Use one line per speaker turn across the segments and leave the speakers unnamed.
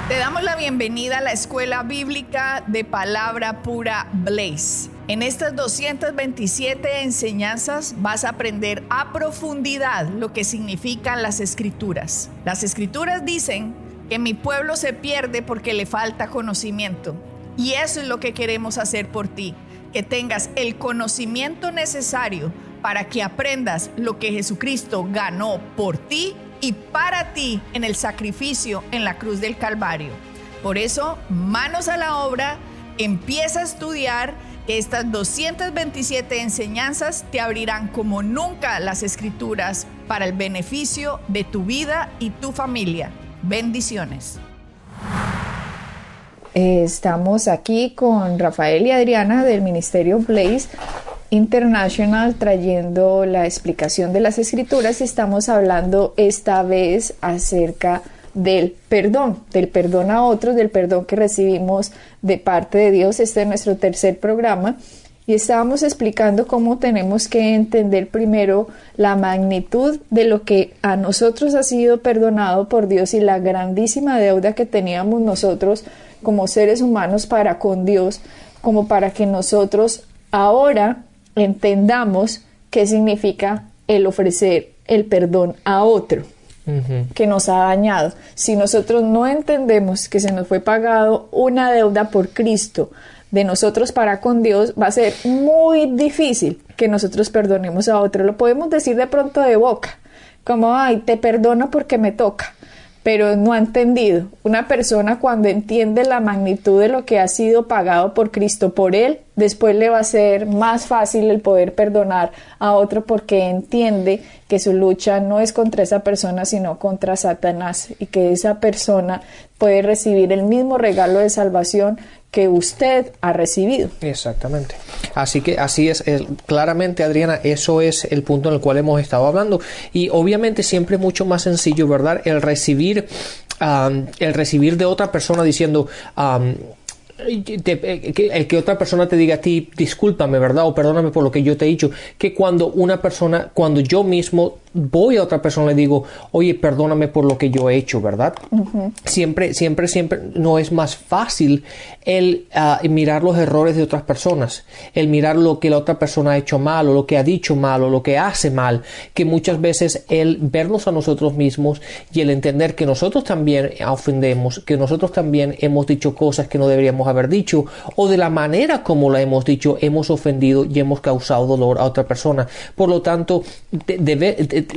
Te damos la bienvenida a la Escuela Bíblica de Palabra Pura Blaze. En estas 227 enseñanzas vas a aprender a profundidad lo que significan las Escrituras. Las Escrituras dicen que mi pueblo se pierde porque le falta conocimiento. Y eso es lo que queremos hacer por ti, que tengas el conocimiento necesario para que aprendas lo que Jesucristo ganó por ti y para ti en el sacrificio en la cruz del Calvario. Por eso, manos a la obra, empieza a estudiar. Estas 227 enseñanzas te abrirán como nunca las Escrituras para el beneficio de tu vida y tu familia. Bendiciones.
Estamos aquí con Rafael y Adriana del Ministerio Blaze International trayendo la explicación de las Escrituras. Estamos hablando esta vez acerca del perdón a otros, del perdón que recibimos de parte de Dios. Este es nuestro tercer programa y estábamos explicando cómo tenemos que entender primero la magnitud de lo que a nosotros ha sido perdonado por Dios y la grandísima deuda que teníamos nosotros como seres humanos para con Dios, como para que nosotros ahora entendamos qué significa el ofrecer el perdón a otro que nos ha dañado. Si nosotros no entendemos que se nos fue pagado una deuda por Cristo de nosotros para con Dios, va a ser muy difícil que nosotros perdonemos a otro. Lo podemos decir de pronto de boca, como, ay, te perdono porque me toca, pero no ha entendido. Una persona cuando entiende la magnitud de lo que ha sido pagado por Cristo por él, después le va a ser más fácil el poder perdonar a otro porque entiende que su lucha no es contra esa persona sino contra Satanás y que esa persona puede recibir el mismo regalo de salvación que usted ha recibido.
Exactamente. Así que así es, claramente, Adriana, eso es el punto en el cual hemos estado hablando. Y obviamente siempre es mucho más sencillo, ¿verdad? El recibir de otra persona diciendo... que otra persona te diga a ti, discúlpame, ¿verdad? O perdóname por lo que yo te he dicho, que cuando cuando yo mismo voy a otra persona y le digo, oye, perdóname por lo que yo he hecho, ¿verdad? Siempre no es más fácil el mirar los errores de otras personas, el mirar lo que la otra persona ha hecho mal o lo que ha dicho mal o lo que hace mal, que muchas veces el vernos a nosotros mismos y el entender que nosotros también ofendemos, que nosotros también hemos dicho cosas que no deberíamos haber dicho o de la manera como la hemos dicho hemos ofendido y hemos causado dolor a otra persona. Por lo tanto, desde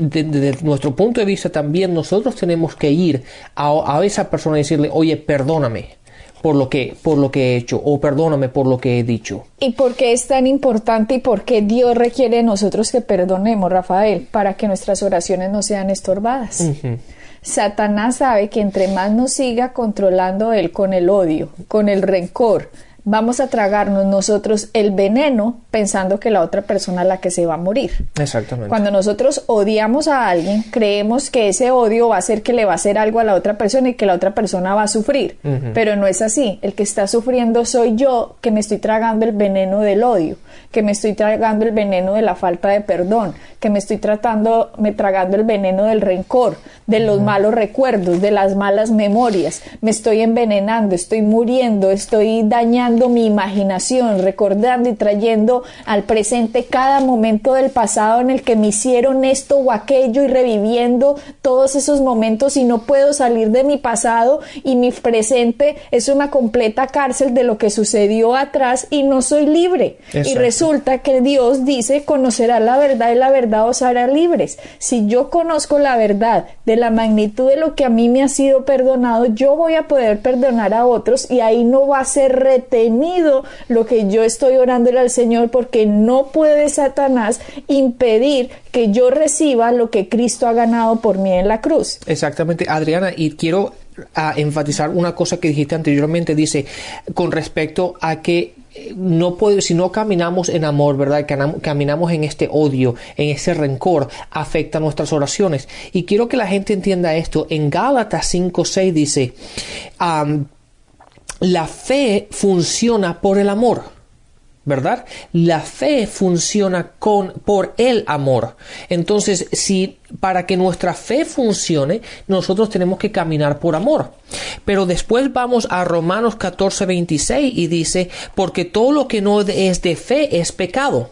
nuestro punto de vista también nosotros tenemos que ir a esa persona y decirle, oye, perdóname por lo que he hecho o perdóname por lo que he dicho.
¿Y por qué es tan importante y por qué Dios requiere de nosotros que perdonemos, Rafael? Para que nuestras oraciones no sean estorbadas. Satanás sabe que entre más nos siga controlando él con el odio, con el rencor, vamos a tragarnos nosotros el veneno pensando que la otra persona es la que se va a morir.
Exactamente.
Cuando nosotros odiamos a alguien, creemos que ese odio va a hacer que le va a hacer algo a la otra persona y que la otra persona va a sufrir. Pero no es así. El que está sufriendo soy yo, que me estoy tragando el veneno del odio, que me estoy tragando el veneno de la falta de perdón, que me estoy tragando el veneno del rencor, de los malos recuerdos, de las malas memorias. Me estoy envenenando, estoy muriendo, estoy dañando mi imaginación, recordando y trayendo al presente cada momento del pasado en el que me hicieron esto o aquello y reviviendo todos esos momentos y no puedo salir de mi pasado y mi presente es una completa cárcel de lo que sucedió atrás y no soy libre. Exacto. Y resulta que Dios dice, conocerás la verdad y la verdad os hará libres. Si yo conozco la verdad de la magnitud de lo que a mí me ha sido perdonado, yo voy a poder perdonar a otros y ahí no va a ser retenido lo que yo estoy orándole al Señor, porque no puede Satanás impedir que yo reciba lo que Cristo ha ganado por mí en la cruz.
Exactamente, Adriana, y quiero enfatizar una cosa que dijiste anteriormente, dice, con respecto a que si no caminamos en amor, ¿verdad? Caminamos en este odio, en ese rencor, afecta nuestras oraciones. Y quiero que la gente entienda esto. En Gálatas 5:6 dice, la fe funciona por el amor, ¿verdad? La fe funciona por el amor. Entonces, para que nuestra fe funcione, nosotros tenemos que caminar por amor. Pero después vamos a Romanos 14:26 y dice, porque todo lo que no es de fe es pecado.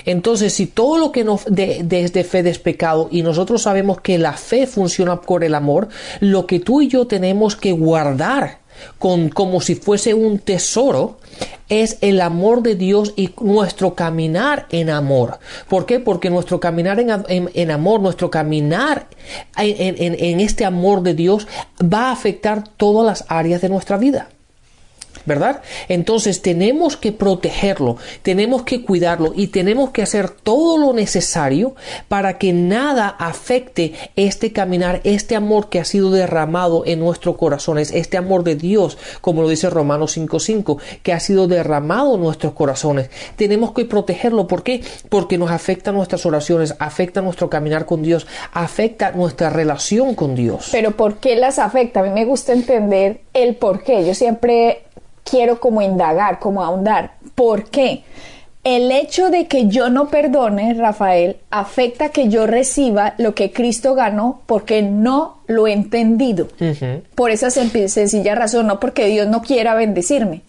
Entonces, si todo lo que no es de fe es pecado y nosotros sabemos que la fe funciona por el amor, lo que tú y yo tenemos que guardar como si fuese un tesoro es el amor de Dios y nuestro caminar en amor. ¿Por qué? Porque nuestro caminar en amor, nuestro caminar en este amor de Dios va a afectar todas las áreas de nuestra vida, ¿verdad? Entonces tenemos que protegerlo, tenemos que cuidarlo y tenemos que hacer todo lo necesario para que nada afecte este caminar, este amor que ha sido derramado en nuestros corazones, este amor de Dios, como lo dice Romanos 5:5, que ha sido derramado en nuestros corazones. Tenemos que protegerlo. ¿Por qué? Porque nos afecta nuestras oraciones, afecta nuestro caminar con Dios, afecta nuestra relación con Dios.
Pero ¿por qué las afecta? A mí me gusta entender el por qué. Yo siempre quiero como indagar, como ahondar. ¿Por qué? El hecho de que yo no perdone, Rafael, afecta que yo reciba lo que Cristo ganó porque no lo he entendido. Por esa sencilla razón, no porque Dios no quiera bendecirme.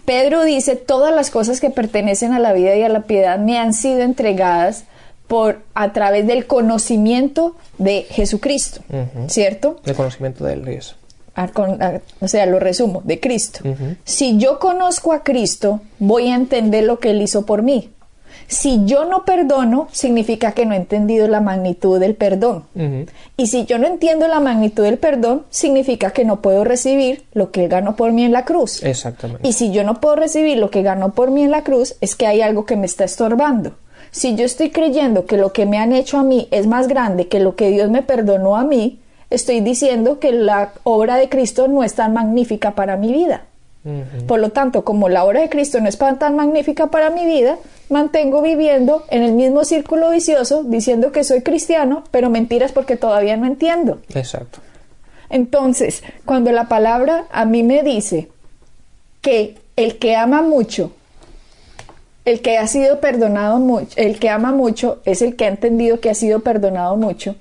Pedro dice, todas las cosas que pertenecen a la vida y a la piedad me han sido entregadas a través del conocimiento de Jesucristo, ¿cierto?
El conocimiento de Él, eso.
O sea, lo resumo, de Cristo. Si yo conozco a Cristo, voy a entender lo que Él hizo por mí. Si yo no perdono, significa que no he entendido la magnitud del perdón. Y si yo no entiendo la magnitud del perdón, significa que no puedo recibir lo que Él ganó por mí en la cruz.
Exactamente.
Y si yo no puedo recibir lo que ganó por mí en la cruz, es que hay algo que me está estorbando. Si yo estoy creyendo que lo que me han hecho a mí es más grande que lo que Dios me perdonó a mí, estoy diciendo que la obra de Cristo no es tan magnífica para mi vida. Por lo tanto, como la obra de Cristo no es tan magnífica para mi vida, mantengo viviendo en el mismo círculo vicioso, diciendo que soy cristiano, pero mentiras porque todavía no entiendo.
Exacto.
Entonces, cuando la palabra a mí me dice que el que ama mucho, el que ha sido perdonado mucho, el que ama mucho es el que ha entendido que ha sido perdonado mucho,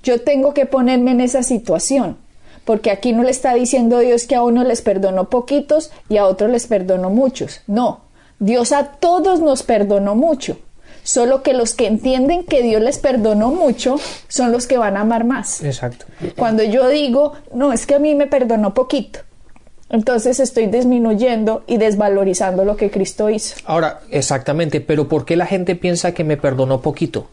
yo tengo que ponerme en esa situación, porque aquí no le está diciendo Dios que a uno les perdonó poquitos y a otros les perdonó muchos. No, Dios a todos nos perdonó mucho, solo que los que entienden que Dios les perdonó mucho son los que van a amar más.
Exacto.
Cuando yo digo, no, es que a mí me perdonó poquito, entonces estoy disminuyendo y desvalorizando lo que Cristo hizo.
Ahora, exactamente, pero ¿por qué la gente piensa que me perdonó poquito?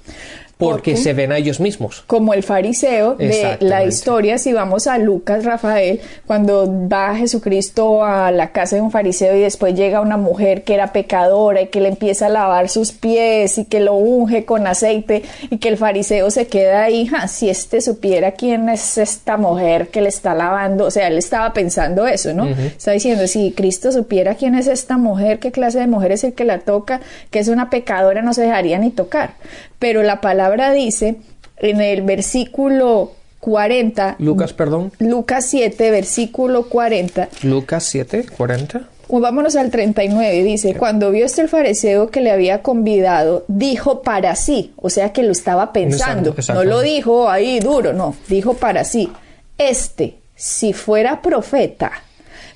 Porque se ven a ellos mismos.
Como el fariseo de la historia, si vamos a Lucas, Rafael, cuando va Jesucristo a la casa de un fariseo y después llega una mujer que era pecadora y que le empieza a lavar sus pies y que lo unge con aceite y que el fariseo se queda ahí, si supiera quién es esta mujer que le está lavando, o sea, él estaba pensando eso, ¿no? Está diciendo, si Cristo supiera quién es esta mujer, qué clase de mujer es el que la toca, que es una pecadora, no se dejaría ni tocar. Pero la palabra dice en el versículo 40.
Lucas
7, versículo 40.
Lucas 7, 40.
Vámonos al 39, dice, cuando vio el fariseo que le había convidado, dijo para sí, o sea que lo estaba pensando, no lo dijo ahí duro, no, dijo para sí, si fuera profeta,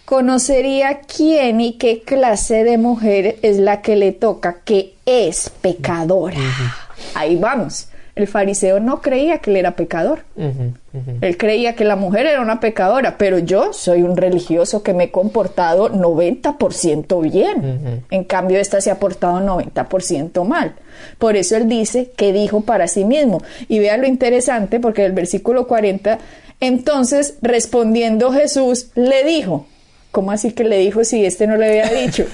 conocería quién y qué clase de mujer es la que le toca, que es pecadora. Ahí vamos. El fariseo no creía que él era pecador. Él creía que la mujer era una pecadora, pero yo soy un religioso que me he comportado 90% bien. En cambio, esta se ha portado 90% mal. Por eso él dice que dijo para sí mismo. Y vea lo interesante, porque el versículo 40, entonces respondiendo Jesús le dijo. ¿Cómo así que le dijo si no le había dicho?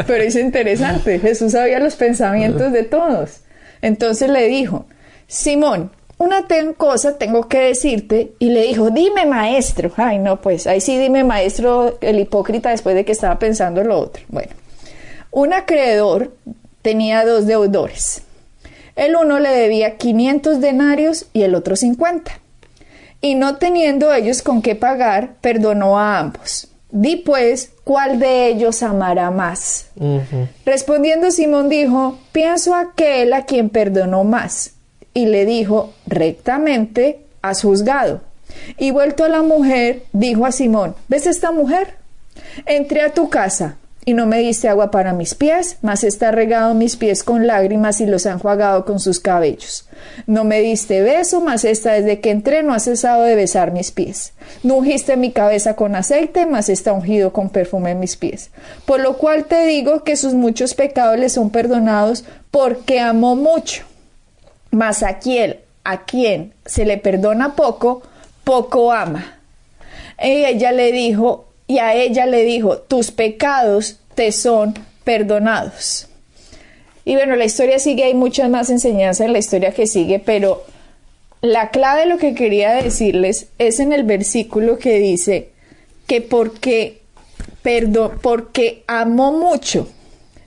Pero es interesante. Jesús sabía los pensamientos de todos. Entonces le dijo, Simón, una cosa tengo que decirte. Y le dijo, dime maestro. Ay no, pues ahí sí dime maestro, el hipócrita, después de que estaba pensando lo otro. Bueno, un acreedor tenía 2 deudores. El uno le debía 500 denarios y el otro 50. Y no teniendo ellos con qué pagar, perdonó a ambos. Di pues, ¿cuál de ellos amará más? Respondiendo Simón dijo, pienso aquel a quien perdonó más. Y le dijo, rectamente has juzgado. Y vuelto a la mujer, dijo a Simón: ¿ves esta mujer? Entré a tu casa y no me diste agua para mis pies, mas está regado mis pies con lágrimas y los ha enjuagado con sus cabellos. No me diste beso, mas esta desde que entré no ha cesado de besar mis pies. No ungiste mi cabeza con aceite, mas está ungido con perfume en mis pies. Por lo cual te digo que sus muchos pecados le son perdonados, porque amó mucho. Mas a quien se le perdona poco, poco ama. Y a ella le dijo: tus pecados te son perdonados. Y bueno, la historia sigue, hay muchas más enseñanzas en la historia que sigue, pero la clave de lo que quería decirles es en el versículo que dice que porque amó mucho,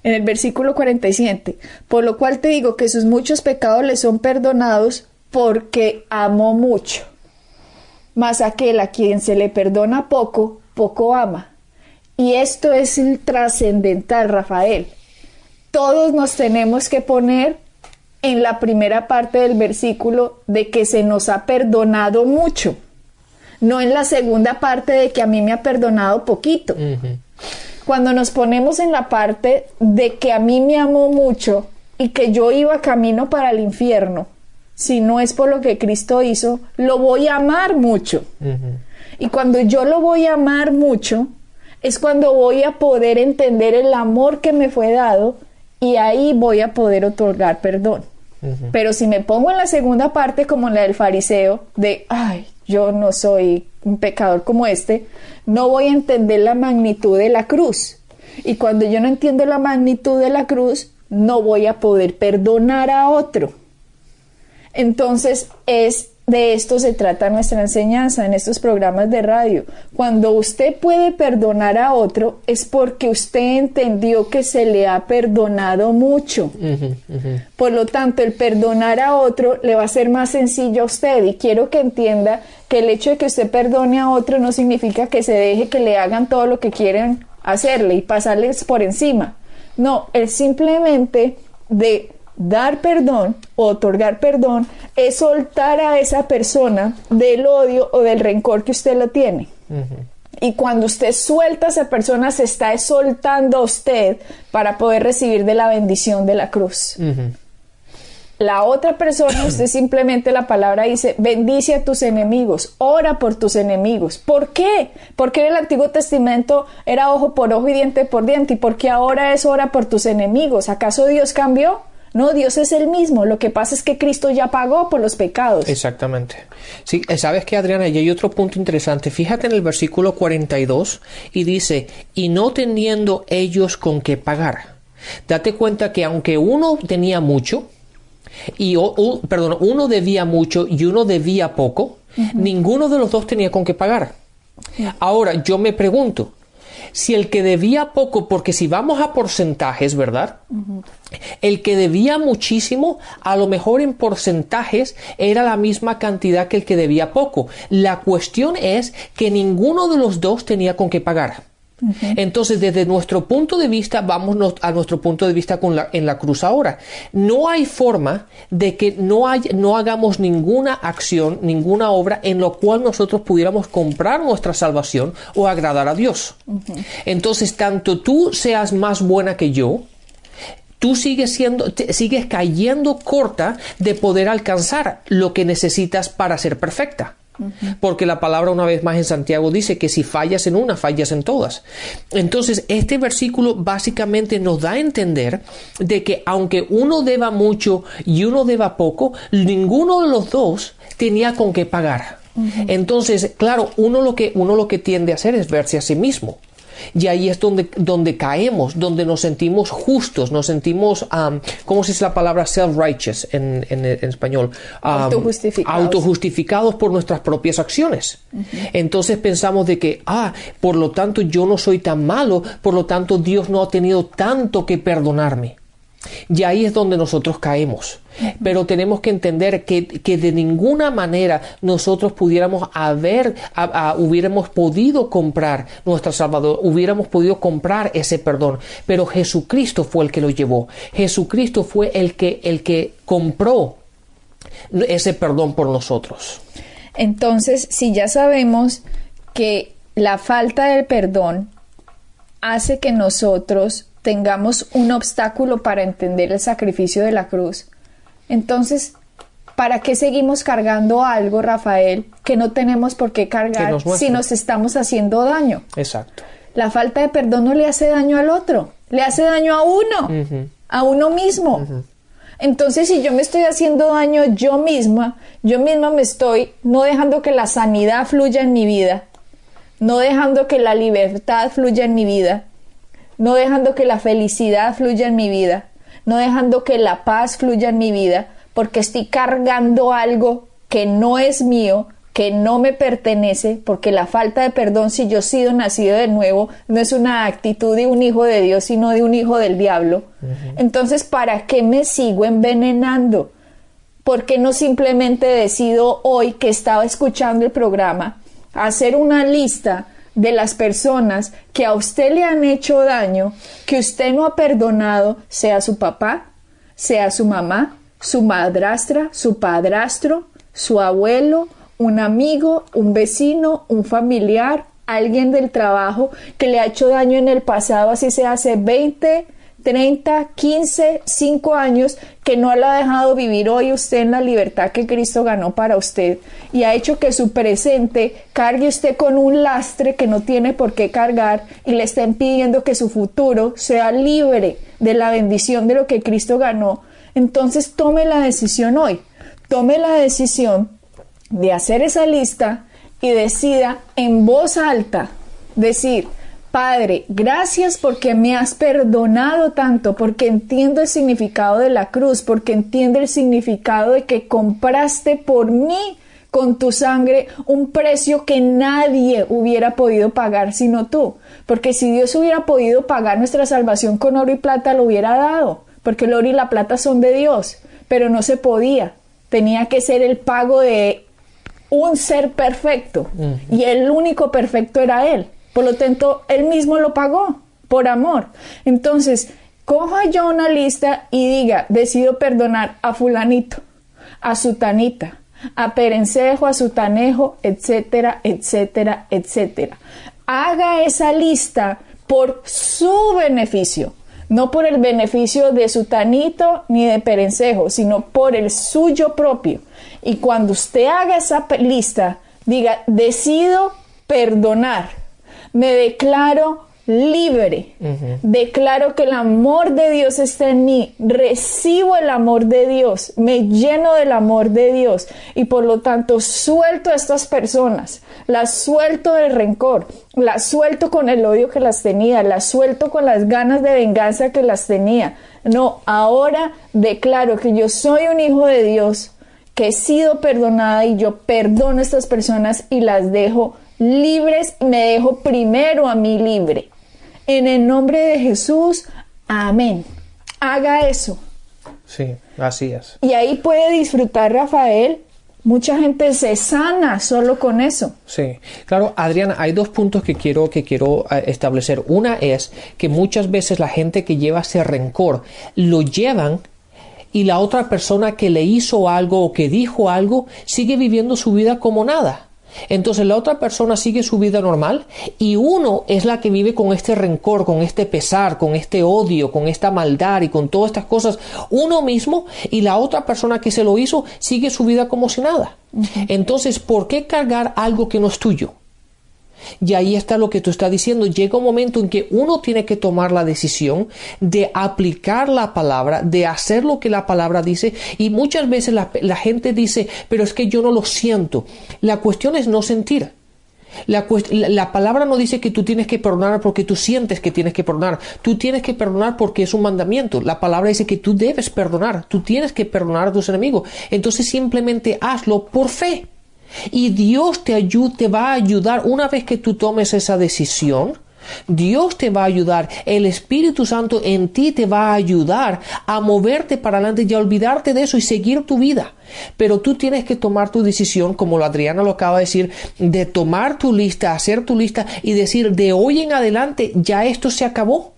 en el versículo 47, por lo cual te digo que sus muchos pecados le son perdonados, porque amó mucho. Mas aquel a quien se le perdona poco, poco ama. Y esto es el trascendental, Rafael. Todos nos tenemos que poner en la primera parte del versículo de que se nos ha perdonado mucho, no en la segunda parte de que a mí me ha perdonado poquito. Cuando nos ponemos en la parte de que a mí me amó mucho y que yo iba camino para el infierno, si no es por lo que Cristo hizo, lo voy a amar mucho. Y cuando yo lo voy a amar mucho, es cuando voy a poder entender el amor que me fue dado, y ahí voy a poder otorgar perdón. Pero si me pongo en la segunda parte, como la del fariseo, de, ay, yo no soy un pecador como este, no voy a entender la magnitud de la cruz. Y cuando yo no entiendo la magnitud de la cruz, no voy a poder perdonar a otro. Entonces, de esto se trata nuestra enseñanza en estos programas de radio. Cuando usted puede perdonar a otro, es porque usted entendió que se le ha perdonado mucho. Por lo tanto, el perdonar a otro le va a ser más sencillo a usted. Y quiero que entienda que el hecho de que usted perdone a otro no significa que se deje que le hagan todo lo que quieren hacerle y pasarles por encima. No, es simplemente de dar perdón o otorgar perdón, es soltar a esa persona del odio o del rencor que usted lo tiene. Y cuando usted suelta a esa persona, se está soltando a usted para poder recibir de la bendición de la cruz. La otra persona, usted simplemente, la palabra dice: bendice a tus enemigos, ora por tus enemigos. ¿Por qué? Porque en el Antiguo Testamento era ojo por ojo y diente por diente, y porque ahora es ora por tus enemigos. ¿Acaso Dios cambió? No, Dios es el mismo. Lo que pasa es que Cristo ya pagó por los pecados.
Exactamente. Sí, ¿sabes qué, Adriana? Y hay otro punto interesante. Fíjate en el versículo 42 y dice: y no teniendo ellos con qué pagar. Date cuenta que aunque uno tenía mucho, uno debía mucho y uno debía poco, ninguno de los dos tenía con qué pagar. Ahora, yo me pregunto, si el que debía poco, porque si vamos a porcentajes, ¿verdad? El que debía muchísimo, a lo mejor en porcentajes era la misma cantidad que el que debía poco. La cuestión es que ninguno de los dos tenía con qué pagar. Entonces, desde nuestro punto de vista, vámonos a nuestro punto de vista en la cruz ahora. No hay forma de que no hagamos ninguna acción, ninguna obra en lo cual nosotros pudiéramos comprar nuestra salvación o agradar a Dios. Entonces, tanto tú seas más buena que yo, tú sigues cayendo corta de poder alcanzar lo que necesitas para ser perfecta. Porque la palabra, una vez más, en Santiago dice que si fallas en una, fallas en todas. Entonces, este versículo básicamente nos da a entender de que aunque uno deba mucho y uno deba poco, ninguno de los dos tenía con qué pagar. Entonces, claro, uno lo que tiende a hacer es verse a sí mismo. Y ahí es donde caemos, donde nos sentimos justos, nos sentimos, ¿cómo se dice la palabra? Self-righteous en español. Autojustificados por nuestras propias acciones. Entonces pensamos de que, por lo tanto yo no soy tan malo, por lo tanto Dios no ha tenido tanto que perdonarme. Y ahí es donde nosotros caemos. Pero tenemos que entender que de ninguna manera nosotros hubiéramos podido comprar nuestro Salvador, hubiéramos podido comprar ese perdón. Pero Jesucristo fue el que lo llevó. Jesucristo fue el que compró ese perdón por nosotros.
Entonces, si ya sabemos que la falta de perdón hace que nosotros tengamos un obstáculo para entender el sacrificio de la cruz, entonces, ¿para qué seguimos cargando algo, Rafael, que no tenemos por qué cargar si nos estamos haciendo daño?
Exacto.
La falta de perdón no le hace daño al otro, le hace daño a uno, a uno mismo. Entonces, si yo me estoy haciendo daño yo misma me estoy no dejando que la sanidad fluya en mi vida, no dejando que la libertad fluya en mi vida, no dejando que la felicidad fluya en mi vida, no dejando que la paz fluya en mi vida, porque estoy cargando algo que no es mío, que no me pertenece, porque la falta de perdón, si yo he sido nacido de nuevo, no es una actitud de un hijo de Dios, sino de un hijo del diablo. Entonces, ¿para qué me sigo envenenando? ¿Por qué no simplemente decido hoy, que estaba escuchando el programa, hacer una lista de las personas que a usted le han hecho daño, que usted no ha perdonado, sea su papá, sea su mamá, su madrastra, su padrastro, su abuelo, un amigo, un vecino, un familiar, alguien del trabajo que le ha hecho daño en el pasado, así sea hace 20, 30, 15, 5 años, que no la ha dejado vivir hoy usted en la libertad que Cristo ganó para usted, y ha hecho que su presente cargue usted con un lastre que no tiene por qué cargar, y le está impidiendo que su futuro sea libre de la bendición de lo que Cristo ganó. Entonces tome la decisión hoy, tome la decisión de hacer esa lista y decida en voz alta, decir: Padre, gracias porque me has perdonado tanto, porque entiendo el significado de la cruz, porque entiendo el significado de que compraste por mí con tu sangre un precio que nadie hubiera podido pagar sino tú, porque si Dios hubiera podido pagar nuestra salvación con oro y plata, lo hubiera dado, porque el oro y la plata son de Dios, pero no se podía, tenía que ser el pago de un ser perfecto, y el único perfecto era Él. Por lo tanto, Él mismo lo pagó por amor. Entonces, coja yo una lista y diga: decido perdonar a fulanito, a sutanita, a perencejo, a sutanejo, etcétera, etcétera, etcétera. Haga esa lista por su beneficio, no por el beneficio de sutanito ni de perencejo, sino por el suyo propio. Y cuando usted haga esa lista, diga: decido perdonar, me declaro libre, declaro que el amor de Dios está en mí, recibo el amor de Dios, me lleno del amor de Dios, y por lo tanto suelto a estas personas, las suelto del rencor, las suelto con el odio que las tenía, las suelto con las ganas de venganza que las tenía. No, ahora declaro que yo soy un hijo de Dios, que he sido perdonada, y yo perdono a estas personas y las dejo libres, me dejo primero a mí libre. En el nombre de Jesús, amén. Haga eso.
Sí, así es.
Y ahí puede disfrutar, Rafael. Mucha gente se sana solo con eso.
Sí, claro, Adriana, hay dos puntos que quiero establecer. Una es que muchas veces la gente que lleva ese rencor lo llevan, y la otra persona que le hizo algo o que dijo algo sigue viviendo su vida como nada. Entonces la otra persona sigue su vida normal, y uno es la que vive con este rencor, con este pesar, con este odio, con esta maldad y con todas estas cosas uno mismo, y la otra persona que se lo hizo sigue su vida como si nada. Entonces, ¿por qué cargar algo que no es tuyo? Y ahí está lo que tú estás diciendo. Llega un momento en que uno tiene que tomar la decisión de aplicar la palabra, de hacer lo que la palabra dice. Y muchas veces la gente dice: pero es que yo no lo siento. La cuestión es no sentir. La palabra no dice que tú tienes que perdonar porque tú sientes que tienes que perdonar. Tú tienes que perdonar porque es un mandamiento. La palabra dice que tú debes perdonar. Tú tienes que perdonar a tus enemigos. Entonces simplemente hazlo por fe. Y Dios te va a ayudar. Una vez que tú tomes esa decisión, Dios te va a ayudar. El Espíritu Santo en ti te va a ayudar a moverte para adelante y a olvidarte de eso y seguir tu vida. Pero tú tienes que tomar tu decisión, como Adriana lo acaba de decir, de tomar tu lista, hacer tu lista y decir: de hoy en adelante ya esto se acabó,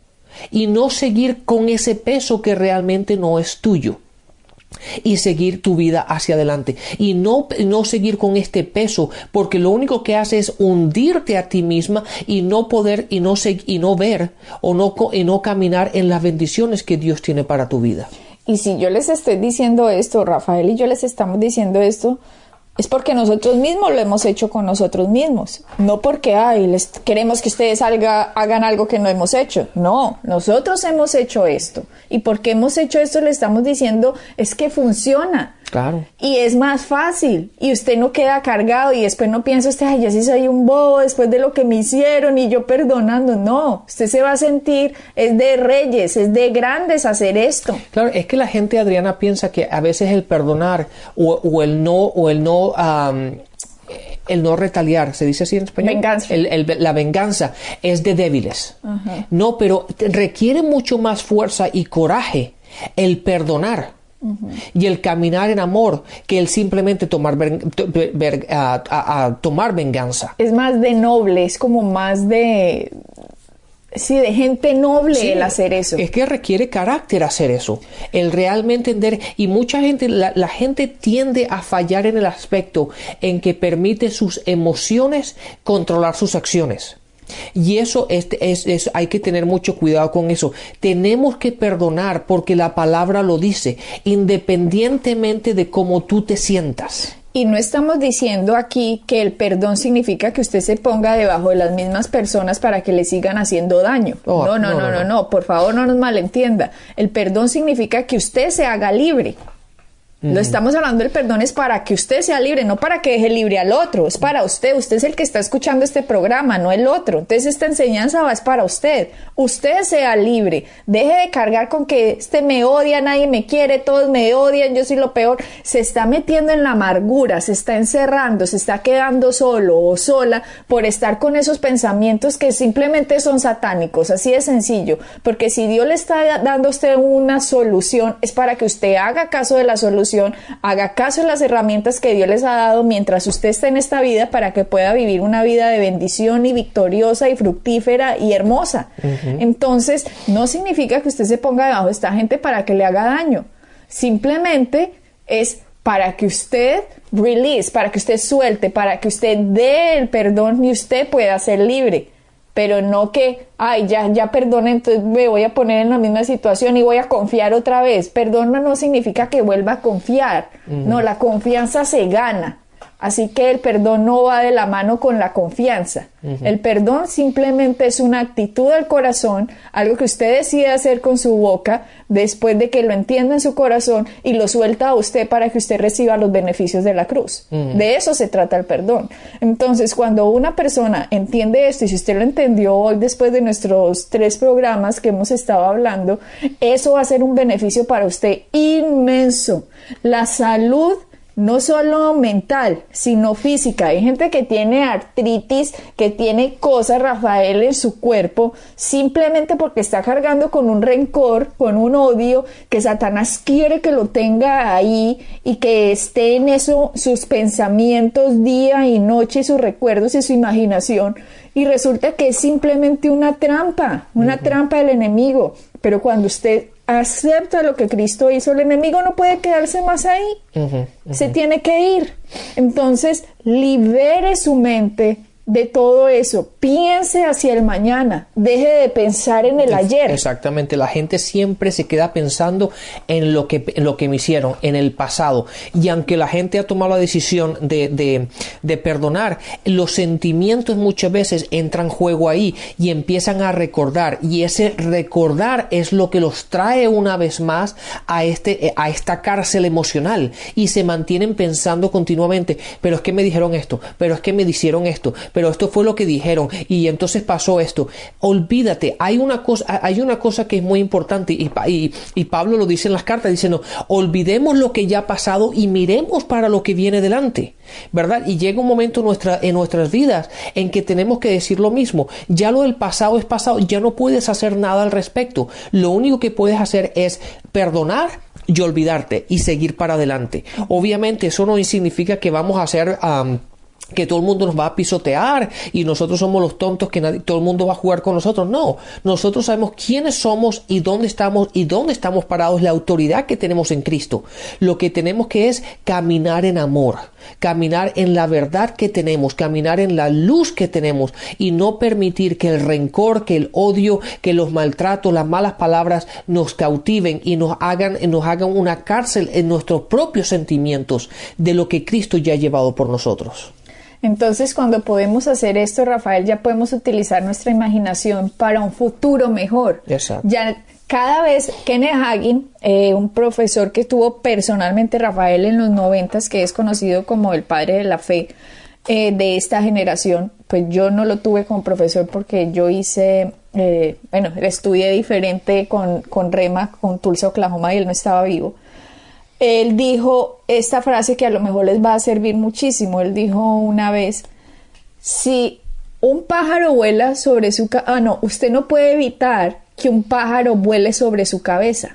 y no seguir con ese peso que realmente no es tuyo. y seguir tu vida hacia adelante y no seguir con este peso, porque lo único que hace es hundirte a ti misma y no poder y no ver y no caminar en las bendiciones que Dios tiene para tu vida.
Y si yo les estoy diciendo esto, Rafael y yo les estamos diciendo esto, es porque nosotros mismos lo hemos hecho con nosotros mismos. No porque les queremos que ustedes hagan algo que no hemos hecho. No, nosotros hemos hecho esto. Y porque hemos hecho esto le estamos diciendo es que funciona.
Claro.
Y es más fácil. Y usted no queda cargado y después no piensa usted, ay, yo sí soy un bobo después de lo que me hicieron y yo perdonando. No, usted se va a sentir, es de reyes, es de grandes hacer esto.
Claro, es que la gente, Adriana, piensa que a veces el perdonar o el no retaliar, ¿se dice así en español?
Venganza.
La venganza es de débiles. Uh-huh. No, pero requiere mucho más fuerza y coraje el perdonar. Uh-huh. Y el caminar en amor que el simplemente tomar venganza.
Es más de noble, es como más de... Sí, de gente noble el hacer eso.
Es que requiere carácter hacer eso. El realmente entender. Y mucha gente, la gente tiende a fallar en el aspecto en que permite sus emociones controlar sus acciones. Y eso hay que tener mucho cuidado con eso. Tenemos que perdonar porque la palabra lo dice, independientemente de cómo tú te sientas.
Y no estamos diciendo aquí que el perdón significa que usted se ponga debajo de las mismas personas para que le sigan haciendo daño. No, por favor no nos malentienda. El perdón significa que usted se haga libre. Lo estamos hablando del perdón es para que usted sea libre, no para que deje libre al otro, es para usted. Usted es el que está escuchando este programa, no el otro. Entonces esta enseñanza es para usted. Usted sea libre, deje de cargar con que me odia, nadie me quiere, todos me odian, yo soy lo peor. Se está metiendo en la amargura, se está encerrando, se está quedando solo o sola por estar con esos pensamientos que simplemente son satánicos, así de sencillo. Porque si Dios le está dando a usted una solución, es para que usted haga caso de la solución, haga caso de las herramientas que Dios les ha dado mientras usted está en esta vida para que pueda vivir una vida de bendición y victoriosa y fructífera y hermosa. Uh-huh. Entonces, no significa que usted se ponga debajo de esta gente para que le haga daño. Simplemente es para que usted release, para que usted suelte, para que usted dé el perdón y usted pueda ser libre. Pero no que, ya perdone, entonces me voy a poner en la misma situación y voy a confiar otra vez. Perdona no significa que vuelva a confiar. Uh-huh. No, la confianza se gana. Así que el perdón no va de la mano con la confianza. Uh-huh. El perdón simplemente es una actitud del corazón, algo que usted decide hacer con su boca después de que lo entienda en su corazón y lo suelta a usted para que usted reciba los beneficios de la cruz. Uh-huh. De eso se trata el perdón. Entonces, cuando una persona entiende esto, y si usted lo entendió hoy después de nuestros 3 programas que hemos estado hablando, eso va a ser un beneficio para usted inmenso. La salud no solo mental, sino física. Hay gente que tiene artritis, que tiene cosas, Rafael, en su cuerpo, simplemente porque está cargando con un rencor, con un odio, que Satanás quiere que lo tenga ahí y que esté en eso, sus pensamientos día y noche, sus recuerdos y su imaginación. Y resulta que es simplemente una trampa del enemigo. Pero cuando usted acepta lo que Cristo hizo, el enemigo no puede quedarse más ahí. Se tiene que ir. Entonces, libere su mente de todo eso. Piense hacia el mañana. Deje de pensar en el ayer.
Exactamente. La gente siempre se queda pensando en lo que me hicieron, en el pasado. Y aunque la gente ha tomado la decisión de perdonar, los sentimientos muchas veces entran en juego ahí y empiezan a recordar. Y ese recordar es lo que los trae una vez más a esta cárcel emocional. Y se mantienen pensando continuamente, pero es que me dijeron esto, pero es que me hicieron esto, pero esto fue lo que dijeron y entonces pasó esto. Olvídate, hay una cosa que es muy importante y Pablo lo dice en las cartas diciendo, olvidemos lo que ya ha pasado y miremos para lo que viene delante, ¿verdad? Y llega un momento en nuestras vidas en que tenemos que decir lo mismo. Ya lo del pasado es pasado, ya no puedes hacer nada al respecto. Lo único que puedes hacer es perdonar y olvidarte y seguir para adelante. Obviamente eso no significa que vamos a hacer que todo el mundo nos va a pisotear y nosotros somos los tontos que todo el mundo va a jugar con nosotros. No, nosotros sabemos quiénes somos y dónde estamos parados, la autoridad que tenemos en Cristo. Lo que tenemos que es caminar en amor, caminar en la verdad que tenemos, caminar en la luz que tenemos y no permitir que el rencor, que el odio, que los maltratos, las malas palabras nos cautiven y nos hagan una cárcel en nuestros propios sentimientos de lo que Cristo ya ha llevado por nosotros.
Entonces, cuando podemos hacer esto, Rafael, ya podemos utilizar nuestra imaginación para un futuro mejor.
Exacto.
Ya cada vez, Kenneth Hagin, un profesor que tuvo personalmente Rafael en los 90s, que es conocido como el padre de la fe de esta generación, pues yo no lo tuve como profesor porque yo hice, estudié diferente con Rema, con Tulsa, Oklahoma, y él no estaba vivo. Él dijo esta frase que a lo mejor les va a servir muchísimo. Él dijo una vez, si un pájaro vuela sobre su cabeza, usted no puede evitar que un pájaro vuele sobre su cabeza,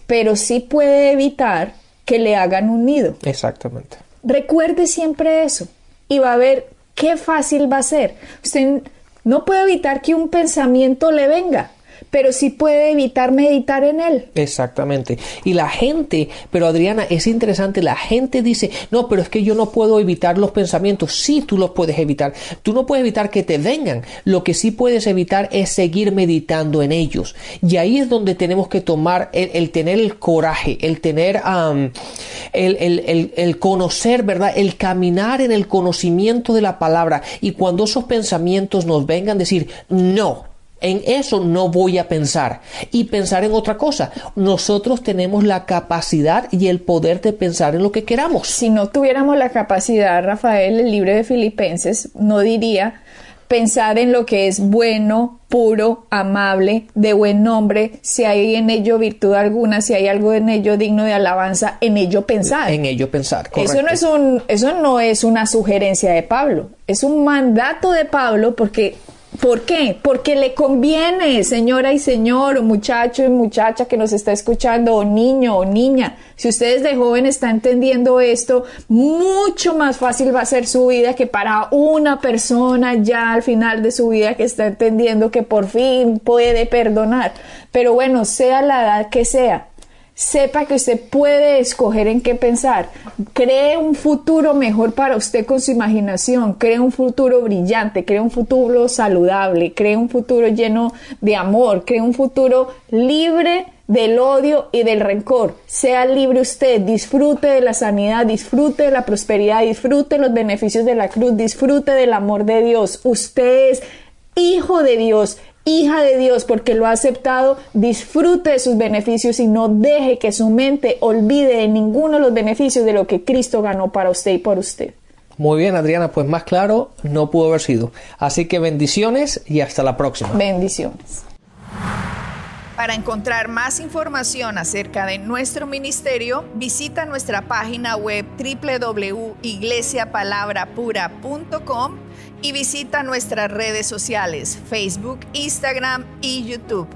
pero sí puede evitar que le hagan un nido.
Exactamente.
Recuerde siempre eso y va a ver qué fácil va a ser. Usted no puede evitar que un pensamiento le venga, pero sí puede evitar meditar en él.
Exactamente. Y la gente, pero Adriana, es interesante, la gente dice, no, pero es que yo no puedo evitar los pensamientos. Sí, tú los puedes evitar. Tú no puedes evitar que te vengan. Lo que sí puedes evitar es seguir meditando en ellos. Y ahí es donde tenemos que tomar el tener el coraje, el tener el conocer, ¿verdad? El caminar en el conocimiento de la palabra. Y cuando esos pensamientos nos vengan, decir, no. En eso no voy a pensar y pensar en otra cosa. Nosotros tenemos la capacidad y el poder de pensar en lo que queramos.
Si no tuviéramos la capacidad, Rafael, el libro de Filipenses no diría pensar en lo que es bueno, puro, amable, de buen nombre, si hay en ello virtud alguna, si hay algo en ello digno de alabanza, en ello pensar.
En ello pensar, correcto.
Eso no es una sugerencia de Pablo, es un mandato de Pablo porque... ¿Por qué? Porque le conviene, señora y señor, o muchacho y muchacha que nos está escuchando, o niño o niña. Si ustedes de joven están entendiendo esto, mucho más fácil va a ser su vida que para una persona ya al final de su vida que está entendiendo que por fin puede perdonar. Pero bueno, sea la edad que sea, sepa que usted puede escoger en qué pensar. Cree un futuro mejor para usted con su imaginación. Cree un futuro brillante, cree un futuro saludable, cree un futuro lleno de amor, cree un futuro libre del odio y del rencor. Sea libre usted, disfrute de la sanidad, disfrute de la prosperidad, disfrute de los beneficios de la cruz, disfrute del amor de Dios. Usted es hijo de Dios, hija de Dios, porque lo ha aceptado. Disfrute de sus beneficios y no deje que su mente olvide de ninguno de los beneficios de lo que Cristo ganó para usted y por usted.
Muy bien, Adriana, pues más claro no pudo haber sido. Así que bendiciones y hasta la próxima.
Bendiciones.
Para encontrar más información acerca de nuestro ministerio, visita nuestra página web www.iglesiapalabrapura.com y visita nuestras redes sociales, Facebook, Instagram y YouTube.